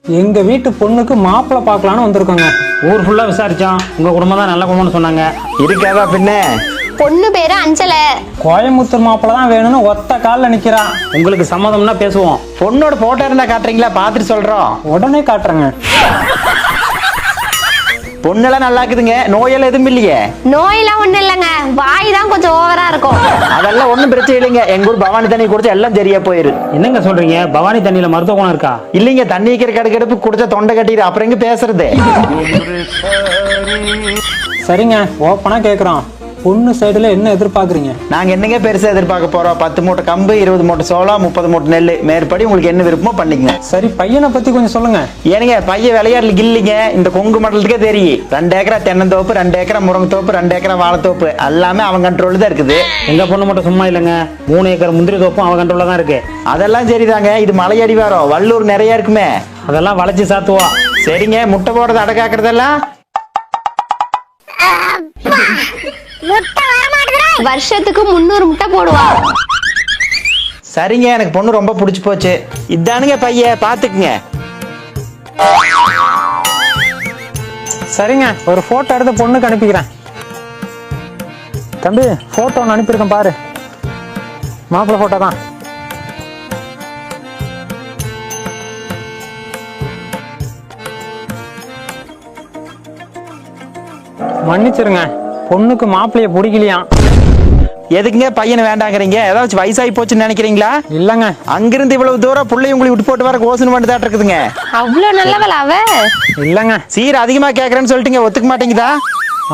எங்க வீட்டு பொண்ணுக்கு மாப்பிள்ளை பார்க்கலான்னு வந்திருக்கோங்க. ஊர் ஃபுல்லா விசாரிச்சோம், உங்க குடும்பம் தான் நல்ல குடும்பம்னு சொன்னாங்க. இருக்காதா பின்ன? பொண்ணு பேரு அஞ்சல. கோயம்புத்தூர் மாப்பிள்ளை தான் வேணும்னு ஒத்த காலில் நிக்கிறான். உங்களுக்கு சம்மதம்னா பேசுவோம். பொண்ணோட போட்டோ இருந்தா காட்டுறீங்களா? பார்த்துட்டு சொல்றோம். உடனே காட்டுறேங்க. பொண்ணெல்லாம் நல்லா இருக்குதுங்க, நோயெல்லாம் எதுவும் இல்லையே? நோயெல்லாம் ஒண்ணு இல்லைங்க, வாய் தான் கொஞ்சம் ஓவரா இருக்கும். அதெல்லாம் ஒண்ணும் பிரச்சனை இல்லைங்க. எங்க ஊர் பவானி தண்ணி குடிச்சா எல்லாம் சரியா போயிரு. என்னங்க சொல்றீங்க? பவானி தண்ணியில மருத்துவ குணம் இருக்கா? இல்லைங்க, தண்ணி வைக்கிற கடுக்கடுப்பு குடிச்சா தொண்டை கட்டிடு. அப்புறம் எங்க பேசுறது? சரிங்க, ஓப்பனா கேக்குறோம். பொண்ணு சைடுல என்ன எதிர்பார்க்குறீங்க? நாங்க என்னங்க பெருசா எதிர்பார்க்க போறோம்? 10 மூட்டை கம்பு, 20 மூட்டை சோளம், 30 மூட்டை நெல். மேற்படி உங்களுக்கு என்ன விருப்பமோ பண்ணிக்கங்க. சரி, பையனை பத்தி கொஞ்சம் சொல்லுங்க. ஏனுங்க, பையன் விளையாடல இல்லைங்க. இந்த கொங்கு மண்டலத்துக்கே தெரியும். 2 ஏக்கரா தென்னந்தோப்பு, 2 ஏக்கரா முருங்கைத்தோப்பு, 2 ஏக்கரா வாழைத்தோப்பு, எல்லாமே அவன் கண்ட்ரோல் தான் இருக்குது. எங்க பொண்ணு மட்டும் சும்மா இல்லைங்க, 3 ஏக்கர் முந்திரி தோப்பும் அவ கண்ட்ரோல்ல தான் இருக்கு. அதெல்லாம் சரிதாங்க. இது மலையடி வாரம், வள்ளூர் நிறைய இருக்குமே. அதெல்லாம் வளைச்சு சாத்துவா. சரிங்க, முட்டை போடுறது அடக்காக்குறதெல்லாம் வருஷத்துக்கு 300 முட்டை போடுவா. சரிங்க, எனக்கு பொண்ணு ரொம்ப பிடிச்சு போச்சு. இதானுங்க பையன், பாத்துக்குங்க. சரிங்க, ஒரு போட்டோ எடுத்து பொண்ணுக்கு அனுப்பிக்கிறேன். தம்பி, போட்டோ ஒன்று அனுப்பியிருக்கேன் பாரு. மாப்பிள்ளை போட்டோ தான். மன்னிச்சிருங்க, பொண்ணுக்கு மாப்பிள்ளைய பிடிக்கலையாம். எதுக்குங்க பையனை வேண்டாங்கிறீங்க? ஏதாச்சும் வயசாகி போச்சுன்னு நினைக்கிறீங்களா? இல்லங்க, அங்கிருந்து இவ்வளவு தூரம் பிள்ளை உங்களுக்கு விட்டு போட்டு வர கோசன் வந்து தான் இருக்குதுங்க. அவ்வளவு நல்லவள அவ? இல்லங்க, சீர் அதிகமா கேக்குறேன்னு சொல்லிட்டீங்க, ஒத்துக்க மாட்டேங்குதா?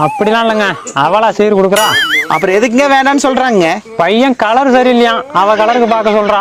அப்படிலாம் இல்லைங்க. அவளா சீர் கொடுக்குறா. அப்புறம் எதுக்குங்க வேண்டான்னு சொல்றாங்க? பையன் கலர் சரியில்லையாம், அவ கலருக்கு பார்க்க சொல்றா.